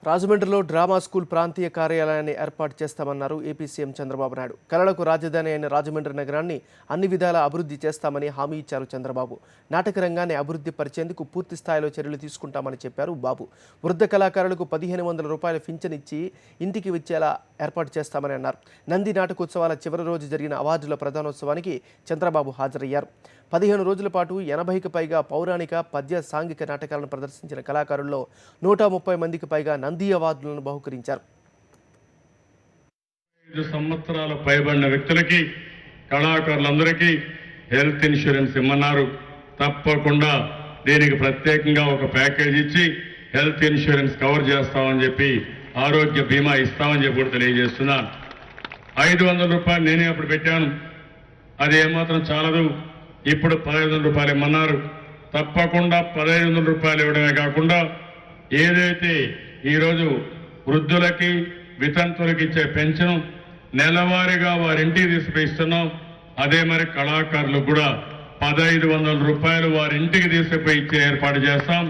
రాజమండ్రిలో drama school ప్రాంతీయ కార్యాలయాన్ని ఏర్పాటు చేస్తామన్నారు ఏపీ సీఎం చంద్రబాబు నాయుడు. కళలకు రాజధాని అయిన రాజమండ్రి నగరాన్ని అన్ని విధాలా అభివృద్ధి చేస్తామని హామీ ఇచ్చారు చంద్రబాబు. నాటక రంగాన్ని అభివృద్ధి పరిచేందుకు పూర్తి స్థాయిలో చర్యలు తీసుకుంటామని చెప్పారు బాబు. వృద్ధ కళాకారులకు 1500 రూపాయల పింఛన్ ఇచ్చి ఇంటికి వచ్చేలా ఏర్పాటు చేస్తామని అన్నారు. నంది నాటకోత్సవాల చివరి రోజు జరిగిన అవార్డుల ప్రధానోత్సవానికి చంద్రబాబు హాజరయ్యారు. 15 రోజుల పాటు 80కి పైగా పౌరాణిక, పద్య, సాంఘిక నాటకాలను ప్రదర్శించిన కళాకారుల్లో 130 మందికి పైగా నంది అవార్డులను బహుకరించారు. 5 సంవత్సరాల పైబడిన వ్యక్తులకి, కళాకారులందరికీ హెల్త్ ఇన్సూరెన్స్ ఇమ్మన్నారు. తప్పకుండా దీనికి ప్రత్యేకంగా ఒక ప్యాకేజ్ ఇచ్చి హెల్త్ ఇన్సూరెన్స్ కవర్ చేస్తామని చెప్పి, ఆరోగ్య బీమా ఇస్తామని చెప్పి కూడా తెలియజేస్తున్నాను. 500 రూపాయలు నేనే అప్పుడు పెట్టాను. అది ఏమాత్రం చాలదు. ఇప్పుడు 1500 రూపాయలు ఇమ్మన్నారు. తప్పకుండా 1500 రూపాయలు ఇవ్వడమే కాకుండా ఏదైతే ఈరోజు వృద్ధులకి, వితంతులకి ఇచ్చే పెన్షన్ నెలవారీగా వారింటికి తీసుకుపోయిస్తున్నాం. అదే మరి కళాకారులకు కూడా 1500 రూపాయలు వారింటికి తీసుకుపోయి ఇచ్చే ఏర్పాటు చేస్తాం.